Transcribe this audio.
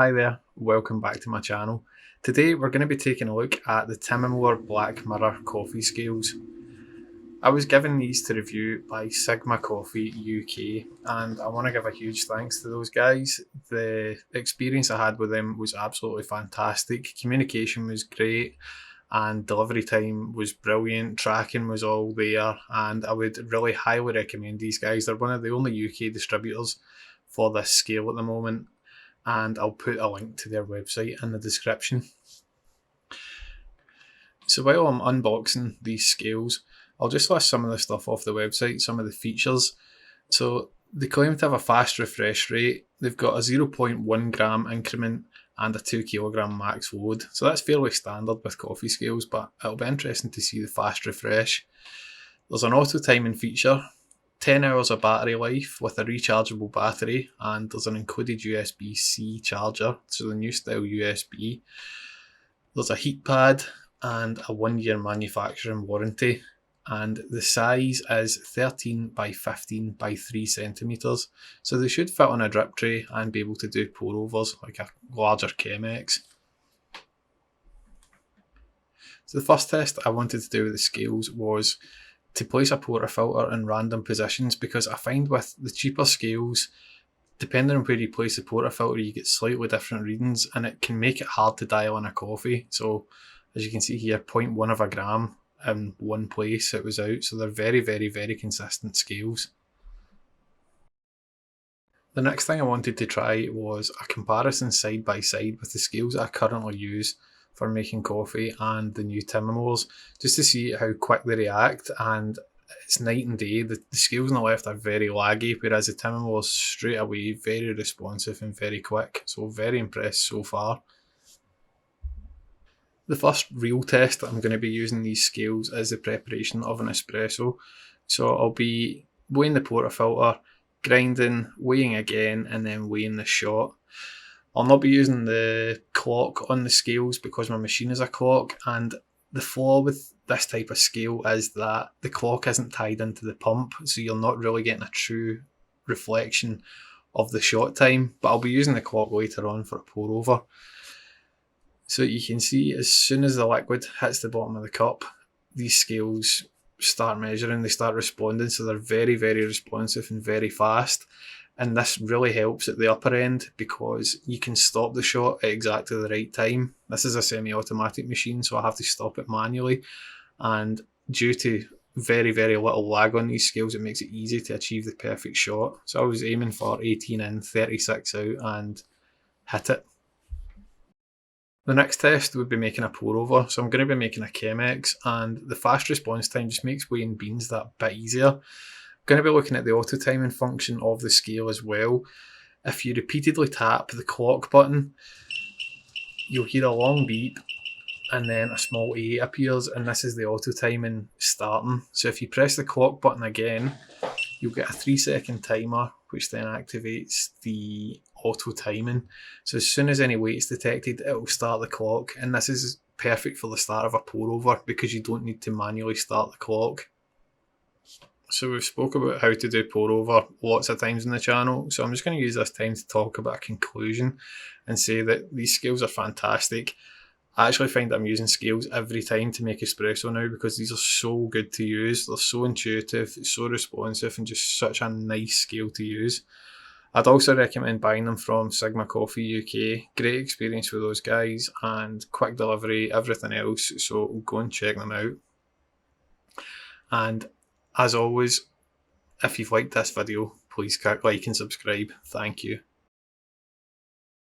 Hi there, welcome back to my channel. Today we're going to be taking a look at the Timemore Black Mirror coffee scales. I was given these to review by Sigma Coffee UK and I want to give a huge thanks to those guys. The experience I had with them was absolutely fantastic. Communication was great and delivery time was brilliant, tracking was all there, and I would really highly recommend these guys. They're one of the only UK distributors for this scale at the moment, and I'll put a link to their website in the description. So while I'm unboxing these scales, I'll just list some of the stuff off the website, some of the features. So they claim to have a fast refresh rate. They've got a 0.1 gram increment and a 2 kilogram max load. So that's fairly standard with coffee scales, but it'll be interesting to see the fast refresh. There's an auto timing feature, 10 hours of battery life with a rechargeable battery, and there's an included USB-C charger, so the new style USB. There's a heat pad and a 1-year manufacturing warranty, and the size is 13 by 15 by 3 centimetres, so they should fit on a drip tray and be able to do pour overs like a larger Chemex. So the first test I wanted to do with the scales was to place a portafilter in random positions, because I find with the cheaper scales, depending on where you place the portafilter, you get slightly different readings and it can make it hard to dial in a coffee. So as you can see here, 0.1 of a gram in one place it was out, so they're very consistent scales. The next thing I wanted to try was a comparison side by side with the scales I currently use for making coffee and the new Timemores, just to see how quick they react, and it's night and day. The scales on the left are very laggy, whereas the Timemores straight away very responsive and very quick, so very impressed so far. The first real test that I'm going to be using these scales is the preparation of an espresso. So I'll be weighing the portafilter, grinding, weighing again, and then weighing the shot. I'll not be using the clock on the scales because my machine is a clock, and the flaw with this type of scale is that the clock isn't tied into the pump, so you're not really getting a true reflection of the shot time, but I'll be using the clock later on for a pour over. So you can see as soon as the liquid hits the bottom of the cup, these scales start measuring, they start responding, so they're very responsive and very fast. And this really helps at the upper end because you can stop the shot at exactly the right time. This is a semi-automatic machine, so I have to stop it manually. And due to very little lag on these scales, it makes it easy to achieve the perfect shot. So I was aiming for 18 in, 36 out, and hit it. The next test would be making a pour over. So I'm going to be making a Chemex, and the fast response time just makes weighing beans that bit easier. Going to be looking at the auto timing function of the scale as well. If you repeatedly tap the clock button, you'll hear a long beep and then a small A appears, and this is the auto timing starting. So if you press the clock button again, you'll get a 3-second timer, which then activates the auto timing. So as soon as any weight's detected, it'll start the clock, and this is perfect for the start of a pour over because you don't need to manually start the clock. So we've spoke about how to do pour over lots of times in the channel, so I'm just going to use this time to talk about a conclusion and say that these scales are fantastic. I actually find that I'm using scales every time to make espresso now because these are so good to use. They're so intuitive, so responsive, and just such a nice scale to use. I'd also recommend buying them from Sigma Coffee UK. Great experience with those guys and quick delivery, everything else, so go and check them out. And as always, if you've liked this video, please click like and subscribe. Thank you.